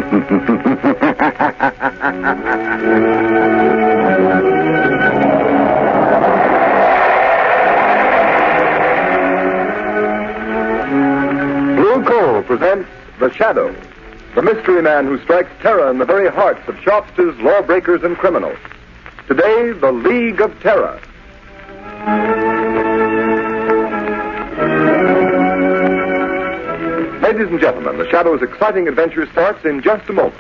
Blue Coal presents The Shadow, the mystery man who strikes terror in the very hearts of shopsters, lawbreakers, and criminals. Today, The League of Terror. Ladies and gentlemen, The Shadow's exciting adventure starts in just a moment.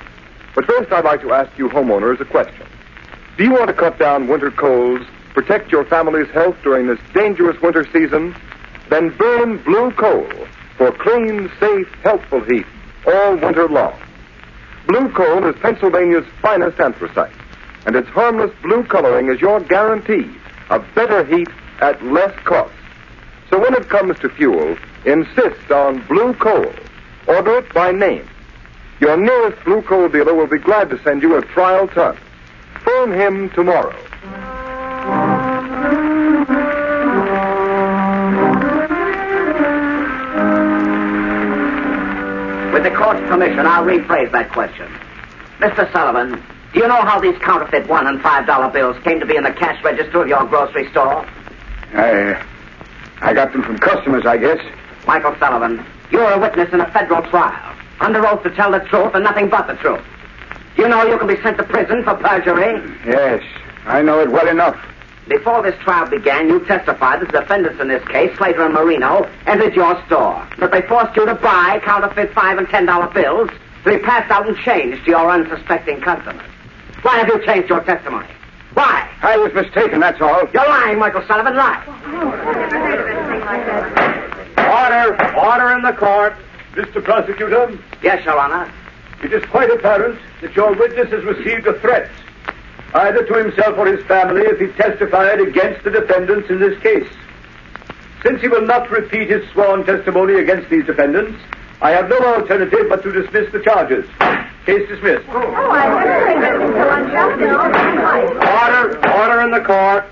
But first, I'd like to ask you homeowners a question. Do you want to cut down winter colds, protect your family's health during this dangerous winter season? Then burn Blue Coal for clean, safe, healthful heat all winter long. Blue Coal is Pennsylvania's finest anthracite, and its harmless blue coloring is your guarantee of better heat at less cost. So when it comes to fuel, insist on Blue Coal. Order it by name. Your nearest Blue Coal dealer will be glad to send you a trial ton. Phone him tomorrow. With the court's permission, I'll rephrase that question. Mr. Sullivan, do you know how these counterfeit $1 and $5 bills came to be in the cash register of your grocery store? I got them from customers, I guess. Michael Sullivan, you're a witness in a federal trial, under oath to tell the truth and nothing but the truth. You know you can be sent to prison for perjury? Yes, I know it well enough. Before this trial began, you testified that the defendants in this case, Slater and Marino, entered your store, that they forced you to buy counterfeit $5 and $10 bills to be passed out and changed to your unsuspecting customers. Why have you changed your testimony? Why? I was mistaken, that's all. You're lying, Michael Sullivan, lie. Order in the court. Mr. Prosecutor? Yes, Your Honor. It is quite apparent that your witness has received a threat, either to himself or his family, if he testified against the defendants in this case. Since he will not repeat his sworn testimony against these defendants, I have no alternative but to dismiss the charges. Case dismissed. Order in the court.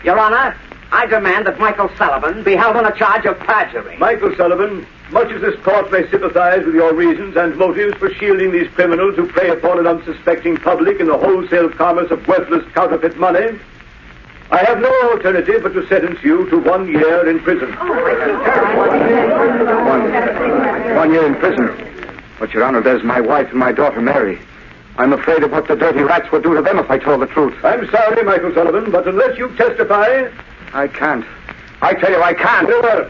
Your Honor, I demand that Michael Sullivan be held on a charge of perjury. Michael Sullivan, much as this court may sympathize with your reasons and motives for shielding these criminals who prey upon an unsuspecting public in the wholesale commerce of worthless counterfeit money, I have no alternative but to sentence you to 1 year in prison. 1 year in prison. But, Your Honor, there's my wife and my daughter, Mary. I'm afraid of what the dirty rats would do to them if I told the truth. I'm sorry, Michael Sullivan, but unless you testify... I can't. I tell you, I can't. Very well.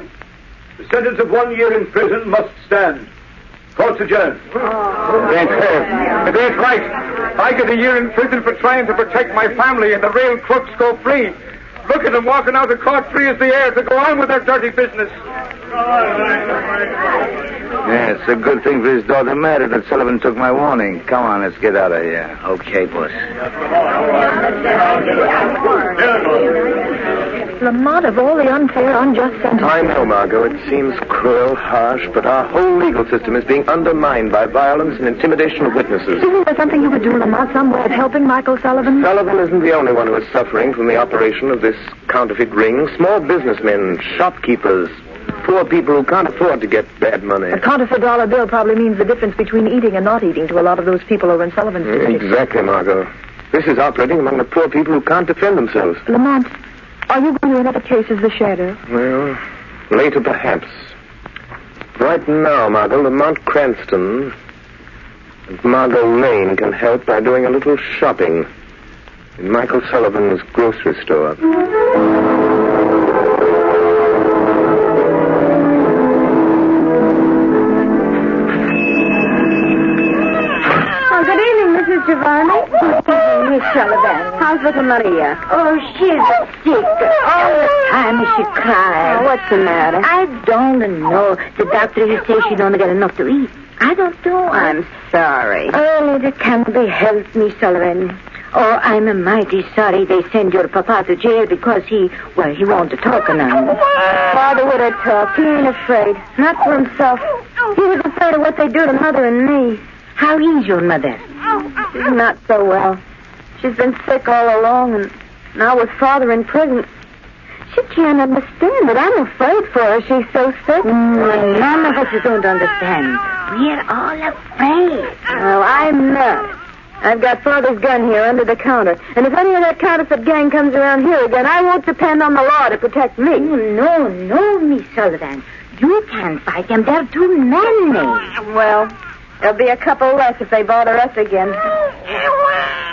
The sentence of 1 year in prison must stand. Court's adjourned. It ain't fair. It ain't right. I get a year in prison for trying to protect my family, and the real crooks go free. Look at them walking out of court free as the air to go on with their dirty business. Yeah, it's a good thing for his daughter Mary that Sullivan took my warning. Come on, let's get out of here. Okay, boss. Lamont, of all the unfair, unjust sentences... I know, Margot. It seems cruel, harsh, but our whole legal system is being undermined by violence and intimidation of witnesses. Isn't there something you could do, Lamont, some way of helping Michael Sullivan? Sullivan isn't the only one who is suffering from the operation of this counterfeit ring. Small businessmen, shopkeepers, poor people who can't afford to get bad money. A counterfeit dollar bill probably means the difference between eating and not eating to a lot of those people over in Sullivan's district. Exactly, Margot. This is operating among the poor people who can't defend themselves. Lamont, are you going to another case as the shadow? Well, later perhaps. Right now, Margot, Lamont Cranston and Margot Lane can help by doing a little shopping in Michael Sullivan's grocery store. Giovanni? Miss Sullivan. How's little Maria? Oh, she's sick. All the time she cries. Oh, what's the matter? I don't know. The doctor, he says she don't get enough to eat. I don't know. I'm sorry. Oh, it can't be helped, Miss Sullivan. Oh, I'm mighty sorry they send your papa to jail because he won't talk now. Father would have talked. He ain't afraid. Not for himself. He was afraid of what they do to Mother and me. How is your mother? She's not so well. She's been sick all along, and now with Father in prison, She can't understand it. I'm afraid for her. She's so sick. None of us don't understand. We're all afraid. Well, I'm not. I've got Father's gun here under the counter. And if any of that counterfeit gang comes around here again, I won't depend on the law to protect me. Oh, no, Miss Sullivan. You can't fight them. They're too many. Well, there'll be a couple less if they bother us again.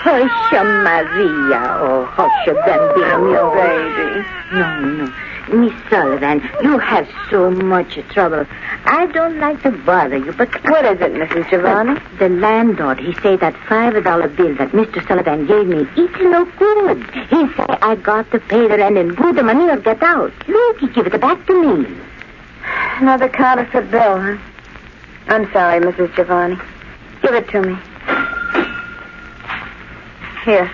Hush, Maria. Oh, hush, Bambino, baby. No. Miss Sullivan, you have so much trouble. I don't like to bother you, but... What is it, Mrs. Giovanni? The landlord, he say that $5 bill that Mr. Sullivan gave me, it's no good. He say I got to pay the rent and put the money or get out. Look, he give it back to me. Another counterfeit bill, huh? I'm sorry, Mrs. Giovanni. Give it to me. Here.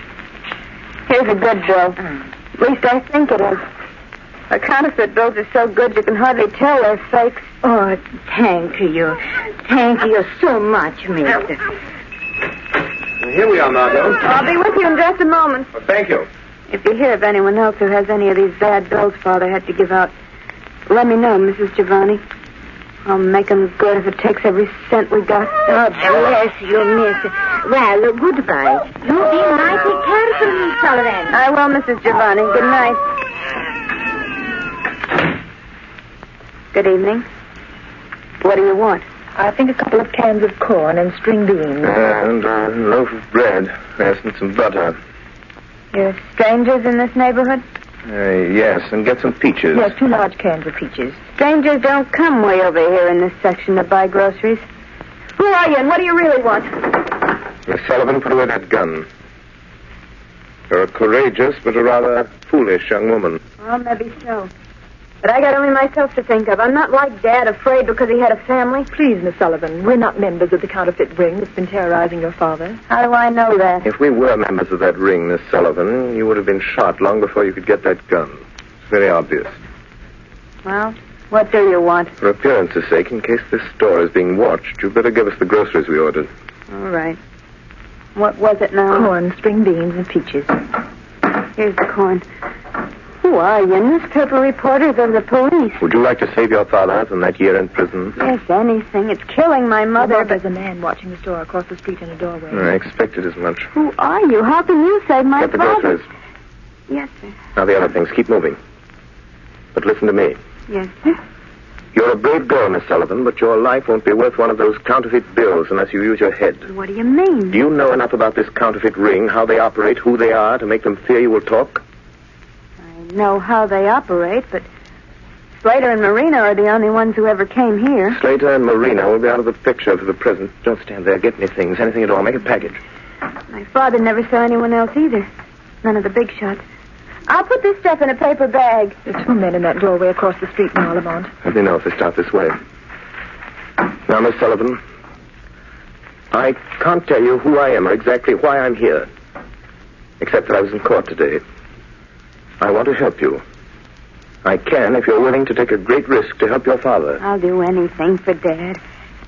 Here's a good bill. At least I think it is. The counterfeit bills are so good you can hardly tell they're fakes. Oh, thank you. Thank you so much, mister. Here we are, Margot. I'll be with you in just a moment. Well, thank you. If you hear of anyone else who has any of these bad bills Father had to give out, let me know, Mrs. Giovanni. I'll make them good if it takes every cent we got. Oh, bless you, miss. Well, goodbye. You be mighty careful, Miss Sullivan. I will, Mrs. Giovanni. Good night. Good evening. What do you want? I think a couple of cans of corn and string beans. And a loaf of bread. Yes, and some butter. You're strangers in this neighborhood? Yes, and get some peaches. Yes, 2 large cans of peaches. Strangers don't come way over here in this section to buy groceries. Who are you and what do you really want? Miss Sullivan, put away that gun. You're a courageous but a rather foolish young woman. Well, maybe so. But I got only myself to think of. I'm not like Dad, afraid because he had a family. Please, Miss Sullivan, we're not members of the counterfeit ring that's been terrorizing your father. How do I know that? If we were members of that ring, Miss Sullivan, you would have been shot long before you could get that gun. It's very obvious. Well, what do you want? For appearance's sake, in case this store is being watched, you'd better give us the groceries we ordered. All right. What was it now? Corn, string beans, and peaches. Here's the corn. Who are you? Newspaper reporters of the police. Would you like to save your father from that year in prison? Yes, anything. It's killing my mother, but... There's a man watching the store across the street in a doorway. I expected as much. Who are you? How can you save my Get the father? groceries. Yes, sir. Now the other things. Keep moving. But listen to me. Yes, sir. You're a brave girl, Miss Sullivan, but your life won't be worth one of those counterfeit bills unless you use your head. What do you mean? Do you know enough about this counterfeit ring, how they operate, who they are, to make them fear you will talk? I know how they operate, but Slater and Marina are the only ones who ever came here. Slater and Marina will be out of the picture for the present. Don't stand there. Get me things. Anything at all. Make a package. My father never saw anyone else either. None of the big shots. I'll put this stuff in a paper bag. There's 2 men in that doorway across the street now, Lamont. Let me know if they start this way. Now, Miss Sullivan, I can't tell you who I am or exactly why I'm here, except that I was in court today. I want to help you. I can if you're willing to take a great risk to help your father. I'll do anything for Dad.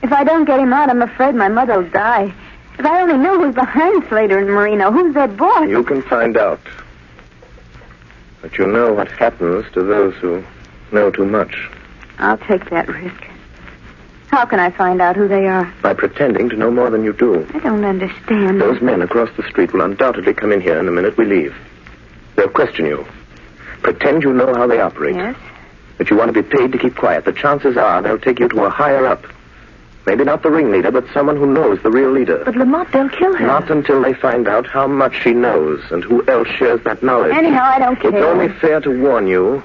If I don't get him out, I'm afraid my mother will die. If I only knew who's behind Slater and Marino, who's their boss. You can find out. But you know what happens to those who know too much. I'll take that risk. How can I find out who they are? By pretending to know more than you do. I don't understand. Those men across the street will undoubtedly come in here in the minute we leave. They'll question you. Pretend you know how they operate. Yes? That you want to be paid to keep quiet. The chances are they'll take you to a higher up. Maybe not the ringleader, but someone who knows the real leader. But Lamont, they'll kill her. Not until they find out how much she knows and who else shares that knowledge. Anyhow, I don't care. It's only fair to warn you.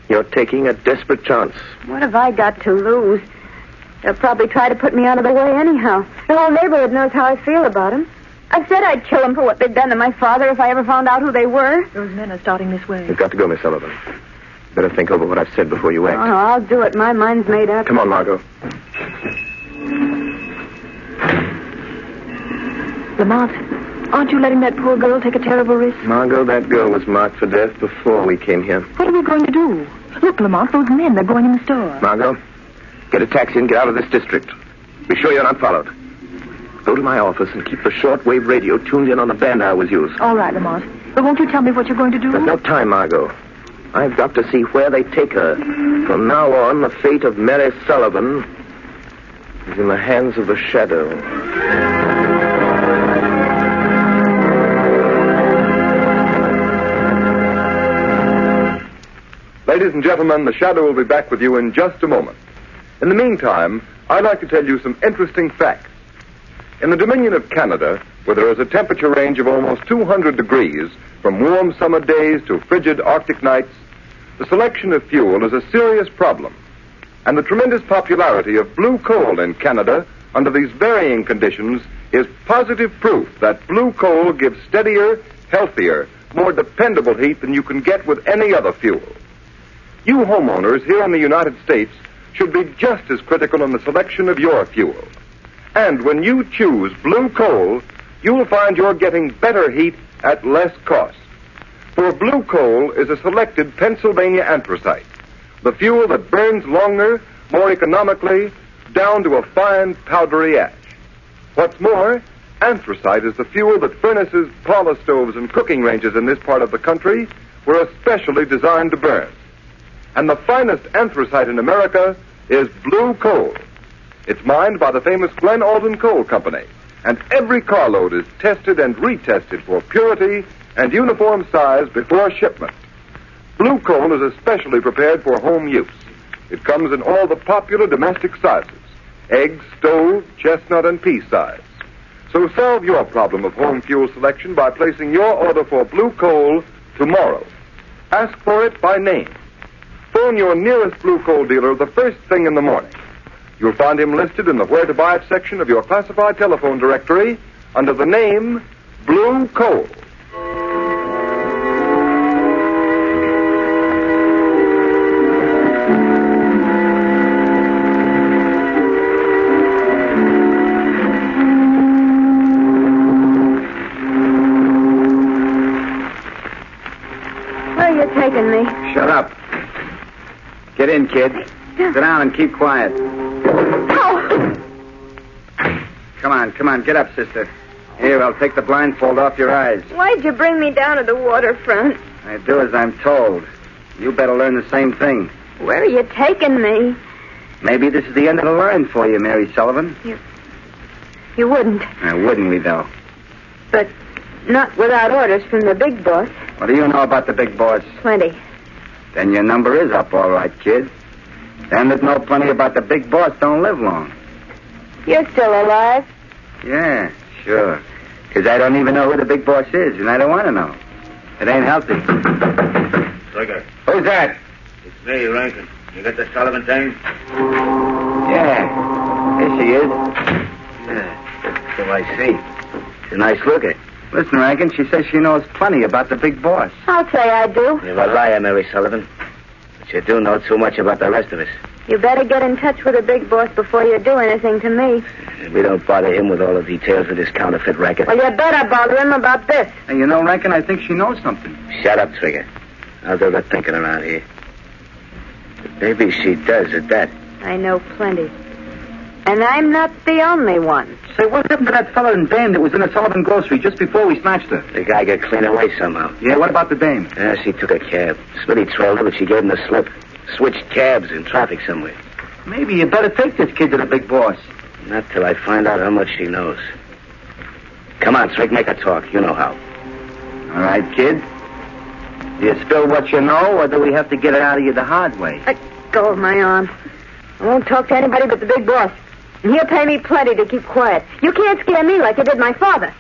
You're taking a desperate chance. What have I got to lose? They'll probably try to put me out of the way anyhow. The whole neighborhood knows how I feel about them. I said I'd kill them for what they'd done to my father if I ever found out who they were. Those men are starting this way. You've got to go, Miss Sullivan. Better think over what I've said before you act. Oh, I'll do it. My mind's made up. Come on, Margot. Lamont, aren't you letting that poor girl take a terrible risk? Margot, that girl was marked for death before we came here. What are we going to do? Look, Lamont, those men, they're going in the store. Margot, get a taxi and get out of this district. Be sure you're not followed. Go to my office and keep the shortwave radio tuned in on the band I always use. All right, Lamont. But won't you tell me what you're going to do? There's no time, Margot. I've got to see where they take her. From now on, the fate of Mary Sullivan is in the hands of the Shadow. Ladies and gentlemen, the Shadow will be back with you in just a moment. In the meantime, I'd like to tell you some interesting facts. In the Dominion of Canada, where there is a temperature range of almost 200 degrees, from warm summer days to frigid Arctic nights, the selection of fuel is a serious problem. And the tremendous popularity of blue coal in Canada under these varying conditions is positive proof that blue coal gives steadier, healthier, more dependable heat than you can get with any other fuel. You homeowners here in the United States should be just as critical in the selection of your fuel. And when you choose blue coal, you'll find you're getting better heat at less cost. For blue coal is a selected Pennsylvania anthracite, the fuel that burns longer, more economically, down to a fine powdery ash. What's more, anthracite is the fuel that furnaces, parlor stoves, and cooking ranges in this part of the country were especially designed to burn. And the finest anthracite in America is blue coal. It's mined by the famous Glen Alden Coal Company, and every carload is tested and retested for purity and uniform size before shipment. Blue coal is especially prepared for home use. It comes in all the popular domestic sizes: egg, stove, chestnut, and pea size. So solve your problem of home fuel selection by placing your order for blue coal tomorrow. Ask for it by name. Phone your nearest blue coal dealer the first thing in the morning. You'll find him listed in the Where to Buy It section of your classified telephone directory under the name Blue Coal. Where are you taking me? Shut up. Get in, kid. Sit down and keep quiet. Oh! Come on, get up, sister. Here, I'll take the blindfold off your eyes. Why'd you bring me down to the waterfront? I do as I'm told. You better learn the same thing. Where are you taking me? Maybe this is the end of the line for you, Mary Sullivan. You wouldn't. Wouldn't we, though? But not without orders from the big boss. What do you know about the big boss? Plenty. Then your number is up, all right, kid. Them that know plenty about the big boss don't live long. You're still alive? Yeah, sure. Because I don't even know who the big boss is, and I don't want to know. It ain't healthy. Trigger. Who's that? It's me, Rankin. You got the Sullivan thing? Yeah. Here she is. Yeah, so I see. She's a nice looker. Listen, Rankin, she says she knows plenty about the big boss. I'll say I do. You're a liar, Mary Sullivan. But you do know too much about the rest of us. You better get in touch with the big boss before you do anything to me. We don't bother him with all the details of this counterfeit racket. Well, you better bother him about this. Hey, you know, Rankin, I think she knows something. Shut up, Trigger. I'll do the thinking around here. But maybe she does at that. I know plenty. And I'm not the only one. Say, what happened to that fellow and dame that was in the Sullivan grocery just before we snatched her? The guy got clean away somehow. Yeah, what about the dame? Yeah, she took a cab. Smitty trailed her, but she gave him the slip. Switched cabs in traffic somewhere. Maybe you better take this kid to the big boss. Not till I find out how much she knows. Come on, Trig, make her talk. You know how. All right, kid. Do you spill what you know, or do we have to get it out of you the hard way? Let go of my arm. I won't talk to anybody but the big boss. And he'll pay me plenty to keep quiet. You can't scare me like you did my father.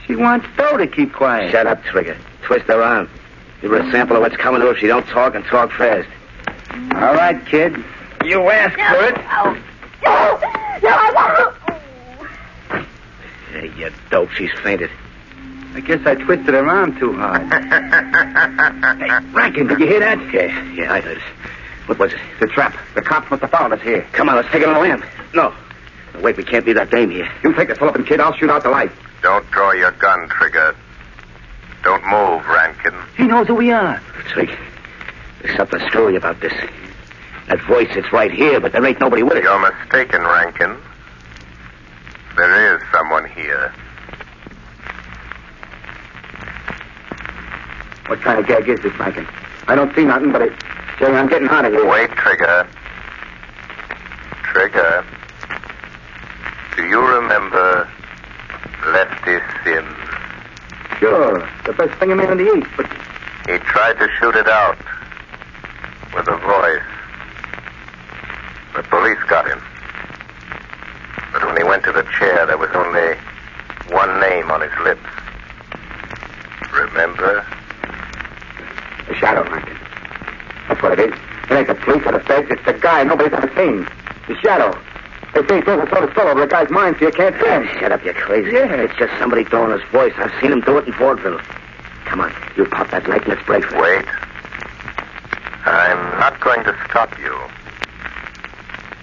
She wants Bo to keep quiet. Shut up, Trigger. Twist her arm. Give her a sample of what's coming to her if she don't talk, and talk fast. All right, kid. You asked for it. No, I won't. Hey, you dope. She's fainted. I guess I twisted her arm too hard. Hey, Rankin, did you hear that? Yeah, I heard it. What was it? The trap. The cops must have found us here. Come on, let's take it on the lamp. No. Wait, we can't leave that dame here. You take the Sullivan kid, I'll shoot out the light. Don't draw your gun, Trigger. Don't move, Rankin. He knows who we are. Trig, there's something screwy about this. That voice, it's right here, but there ain't nobody with it. You're mistaken, Rankin. There is someone here. What kind of gag is this, Rankin? I don't see nothing, but Jerry, I'm getting out of here. Wait, Trigger. Trigger. Do you remember Lefty Sims? Sure. The best thing a man to eat, but... He tried to shoot it out with a voice. The police got him. But when he went to the chair, there was only one name on his lips. Remember? The Shadow, Rankin. That's what it is. It ain't the police or the feds. It's the guy nobody's ever seen. The Shadow. They say he throws a sort of spell over the guy's mind so you can't see him. Shut up, you're crazy. Yeah. It's just somebody throwing his voice. I've seen him do it in Vaudeville. Come on, you pop that light and let's break for it. Wait. I'm not going to stop you.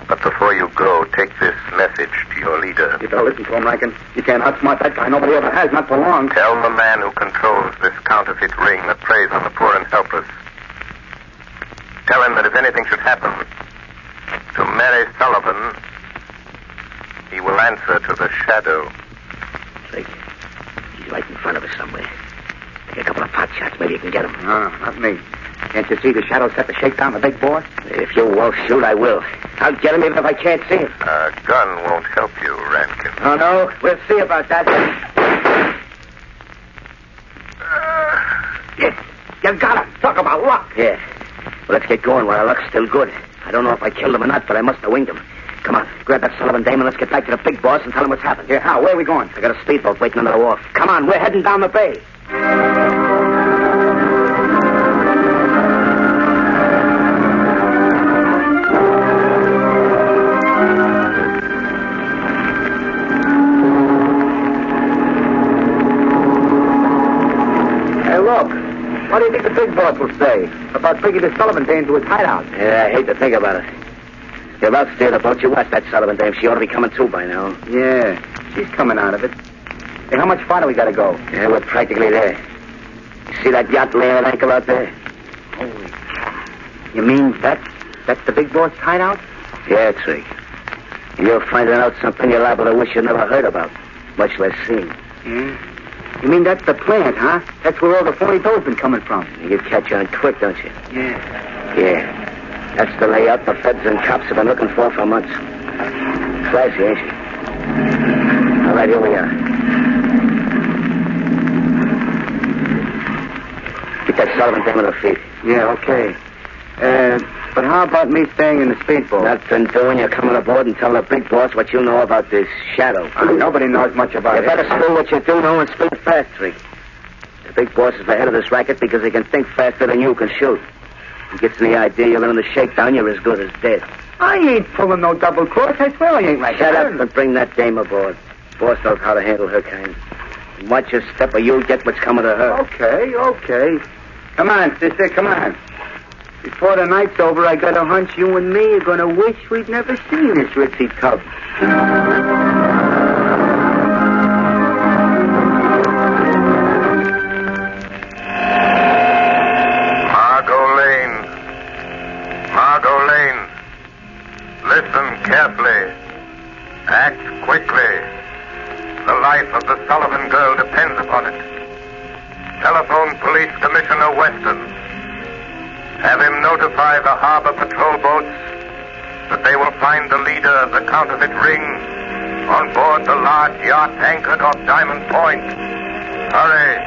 But before you go, take this message to your leader. You better listen to him, Rankin. You can't outsmart that guy. Nobody ever has, not for long. Tell the man who controls this counterfeit ring that preys on the poor and helpless. Tell him that if anything should happen to Mary Sullivan, he will answer to the Shadow. Drake, he's right in front of us somewhere. Take a couple of pot shots. Maybe you can get him. No, not me. Can't you see the Shadow set the shakedown the big boss? If you won't shoot, I will. I'll get him even if I can't see him. A gun won't help you, Rankin. Oh, no? We'll see about that. Yes, you got him. Talk about luck. Yeah. Well, let's get going while our luck's still good. I don't know if I killed him or not, but I must have winged him. Come on, grab that Sullivan dame and let's get back to the big boss and tell him what's happened. Yeah, how? Where are we going? I got a speedboat waiting under the wharf. Come on, we're heading down the bay. Hey, look. What do you think the big boss will say about bringing the Sullivan dame to his hideout? Yeah, I hate to think about it. You're about steer the boat. You watch that Sullivan dame. She ought to be coming too by now. Yeah, she's coming out of it. Hey, how much farther we got to go? Yeah, we're practically there. You see that yacht laying at anchor out there? Holy cow. You mean that's the big boss hideout? Yeah, Trig. And you're finding out something you're liable to wish you never heard about, much less seen. Yeah? You mean that's the plant, huh? That's where all the phony dough's been coming from. You catch on quick, don't you? Yeah. Yeah. That's the layout the feds and cops have been looking for months. Classy, ain't she? All right, here we are. Get that Sullivan dame on her feet. Yeah, okay. But how about me staying in the speedboat? Nothing doing. You're coming aboard and telling the big boss what you know about this Shadow. Nobody knows much about it. You better spill what you do know and spill it fast, Trig. The big boss is the head of this racket because he can think faster than you can shoot. He gets the idea you're in the shakedown, you're as good as dead. I ain't pulling no double cross. I swear I ain't like Shut that. up and bring that dame aboard. Boss knows how to handle her kind. And watch your step or you'll get what's coming to her. Okay. Come on, sister, come on. Before the night's over, I got a hunch you and me are going to wish we'd never seen this ritzy tub. Margot Lane. Listen carefully. Act quickly. The life of the Sullivan girl depends upon it. Telephone Police Commissioner Weston. Have him notify the harbor patrol boats that they will find the leader of the counterfeit ring on board the large yacht anchored off Diamond Point. Hurry.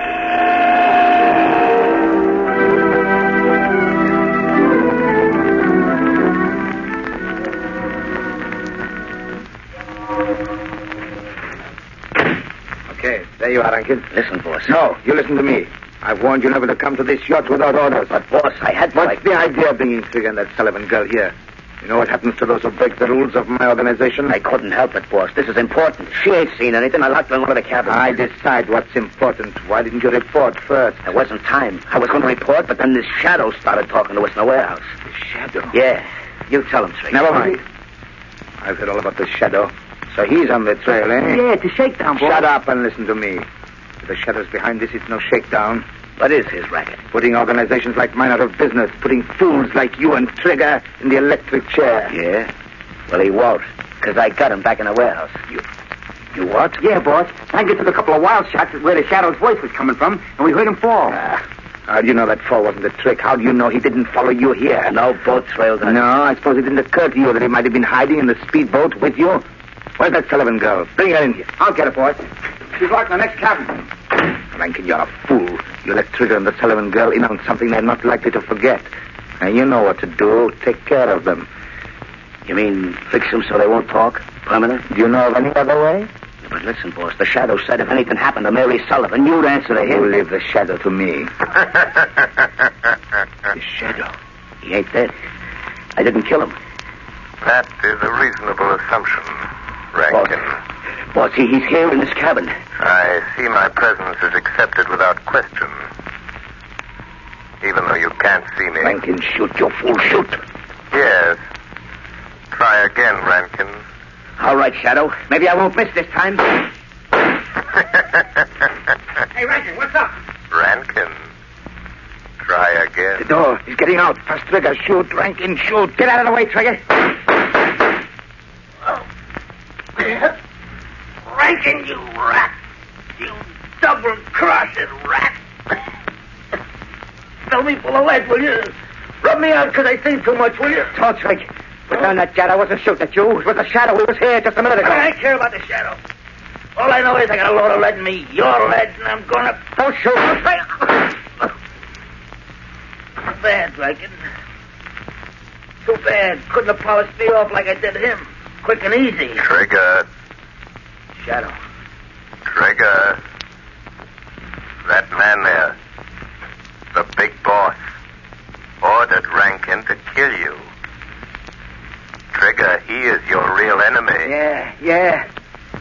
Okay, there you are, Rankin. Listen, boss. No, you listen to me. I've warned you never to come to this yacht without orders. But, boss, I had to. What's the idea of bringing Trigger and that Sullivan girl here? You know what happens to those who break the rules of my organization? I couldn't help it, boss. This is important. She ain't seen anything. I locked her in one of the cabins. I decide what's important. Why didn't you report first? There wasn't time. I was going to report, but then this Shadow started talking to us in the warehouse. The Shadow? Yeah. You tell him, Trigger. Never mind. I've heard all about the Shadow. So he's on the trail, eh? Yeah, it's a shakedown, boss. Shut up and listen to me. If the Shadow's behind this, it's no shakedown. What is his racket? Putting organizations like mine out of business. Putting fools like you and Trigger in the electric chair. Yeah? Well, he won't, because I got him back in the warehouse. You what? Yeah, boss. I took a couple of wild shots at where the Shadow's voice was coming from, and we heard him fall. How do you know that fall wasn't a trick? How do you know he didn't follow you here? No boat trails. No, I suppose it didn't occur to you that he might have been hiding in the speedboat with you? Where's that Sullivan girl? Bring her in here. I'll get her, boss. She's locked in the next cabin. Rankin, you're a fool. You let Trigger and the Sullivan girl in on something they're not likely to forget. Now, you know what to do. Take care of them. You mean fix them so they won't talk? Permanent? Do you know of any other way? But listen, boss, the Shadow said if anything happened to Mary Sullivan, you'd answer to him. You leave the Shadow to me. The Shadow? He ain't dead. I didn't kill him. That is a reasonable assumption, Rankin. Boss, he's here in this cabin. I see my presence is accepted without question. Even though you can't see me. Rankin, shoot, you fool, shoot. Yes. Try again, Rankin. All right, Shadow. Maybe I won't miss this time. Hey, Rankin, what's up? Rankin. Try again. The door. He's getting out. First Trigger, shoot. Rankin, shoot. Get out of the way, Trigger. Rankin, you rat. You double-crossed rat. Fill me full of lead, will you? Rub me out because I think too much, will you? Talk, Trig. Put down that jet. I wasn't shooting at you. It was the Shadow. He was here just a minute ago. I don't care about the Shadow. All I know is I got a load of lead in me. Your lead, and I'm gonna... Don't shoot. Too bad, Rankin. Too bad. Couldn't have polished me off like I did him. Quick and easy. Trigger. Shadow. Trigger. That man there, the big boss, ordered Rankin to kill you. Trigger, he is your real enemy. Yeah.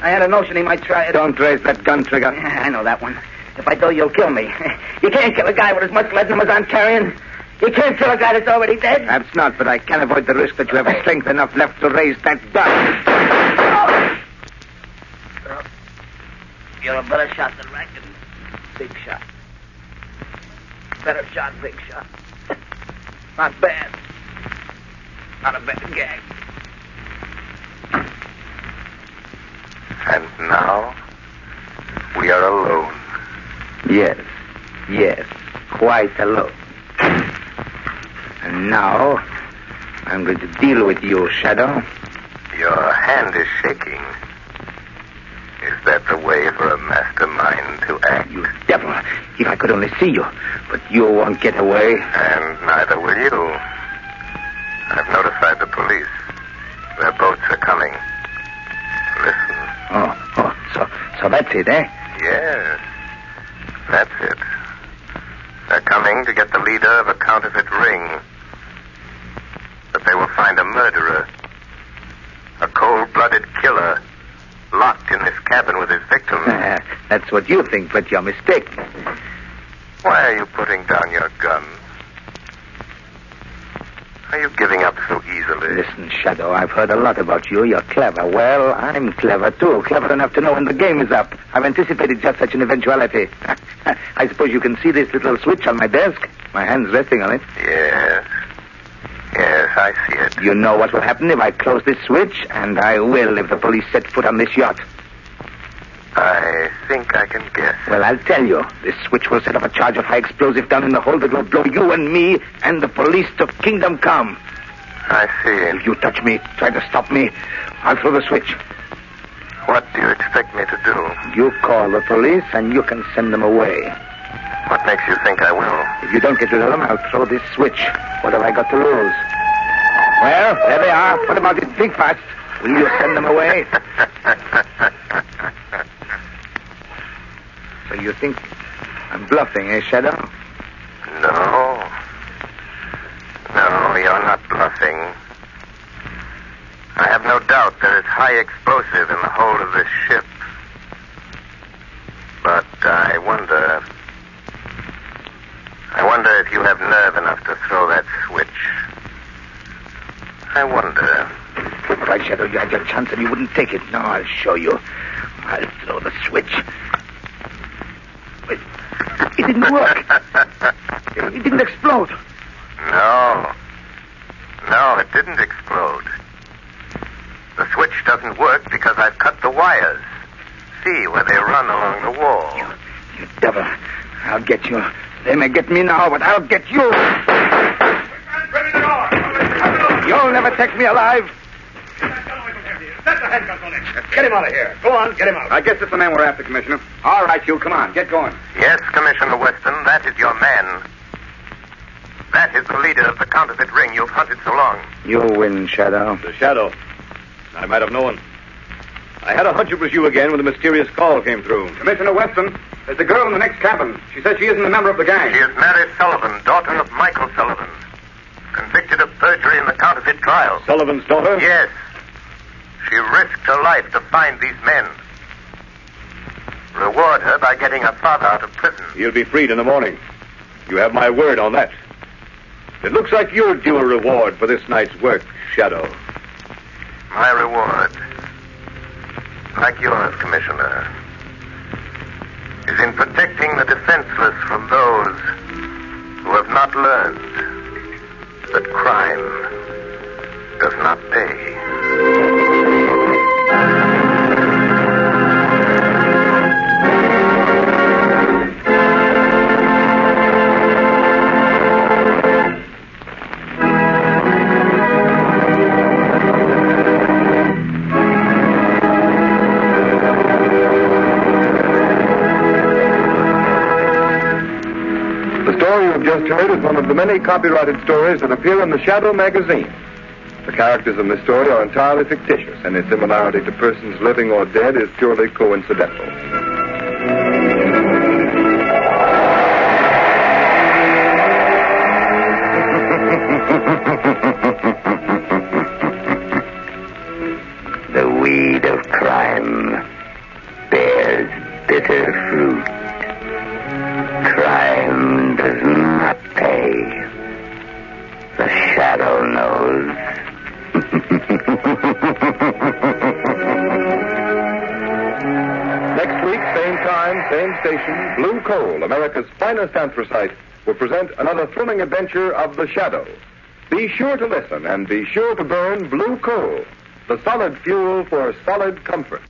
I had a notion he might try it. Don't raise that gun, Trigger. I know that one. If I do, you'll kill me. You can't kill a guy with as much lead in him as I'm carrying. You can't kill a guy that's already dead. Perhaps not, but I can't avoid the risk that you have strength enough left to raise that gun. You're a better shot than Rankin. Big shot. Better shot, big shot. Not bad. Not a bad gag. And now, we are alone. Yes, quite alone. And now, I'm going to deal with you, Shadow. Your hand is shaking. Is that the way for a mastermind to act? You devil. If I could only see you. But you won't get away. And neither will you. I've notified the police. Their boats are coming. Listen. So that's it, eh? Yes. That's it. They're coming to get the leader of a counterfeit ring. But they will find a murderer. A cold-blooded killer. Locked in this cabin with his victim. That's what you think, but you're mistaken. Why are you putting down your guns? Are you giving up so easily? Listen, Shadow, I've heard a lot about you. You're clever. Well, I'm clever, too. Clever enough to know when the game is up. I've anticipated just such an eventuality. I suppose you can see this little switch on my desk. My hand's resting on it. Yes, I see it. You know what will happen if I close this switch, and I will if the police set foot on this yacht. I think I can guess. Well, I'll tell you. This switch will set off a charge of high explosive down in the hold that will blow you and me and the police to kingdom come. I see. If you touch me, try to stop me, I'll throw the switch. What do you expect me to do? You call the police and you can send them away. What makes you think I will? If you don't get rid of them, I'll throw this switch. What have I got to lose? Well, there they are. What about it? Think fast. Will you send them away? So you think I'm bluffing, eh, Shadow? No, you're not bluffing. I have no doubt there is high explosive in the hold of this ship. But I wonder if you have nerve enough to throw that switch. I wonder. All right, Shadow, you had your chance and you wouldn't take it. No, I'll show you. I'll throw the switch. It didn't work. It didn't explode. No, it didn't explode. The switch doesn't work because I've cut the wires. See where they run along the wall. You devil. I'll get you. They may get me now, but I'll get you. You'll never take me alive. Get him out of here. Go on, get him out. I guess it's the man we're after, Commissioner. All right, you, come on, get going. Yes, Commissioner Weston, that is your man. That is the leader of the counterfeit ring you've hunted so long. You win, Shadow. The Shadow. I might have known. I had a hunch it was you again when the mysterious call came through. Commissioner Weston, there's a girl in the next cabin. She says she isn't a member of the gang. She is Mary Sullivan, daughter of Michael Sullivan, convicted of perjury in the counterfeit trial. Sullivan's daughter? Yes. She risked her life to find these men. Reward her by getting her father out of prison. He'll be freed in the morning. You have my word on that. It looks like you're due a reward for this night's work, Shadow. My reward, like yours, Commissioner, is in protecting the defenseless from those who have not learned that crime does not pay. Just heard is one of the many copyrighted stories that appear in the Shadow magazine. The characters in this story are entirely fictitious, and its similarity to persons living or dead is purely coincidental. The weed of crime bears bitter fruit. Crime does not pay. The Shadow knows. Next week, same time, same station, Blue Coal, America's finest anthracite, will present another thrilling adventure of the Shadow. Be sure to listen and be sure to burn Blue Coal, the solid fuel for solid comfort.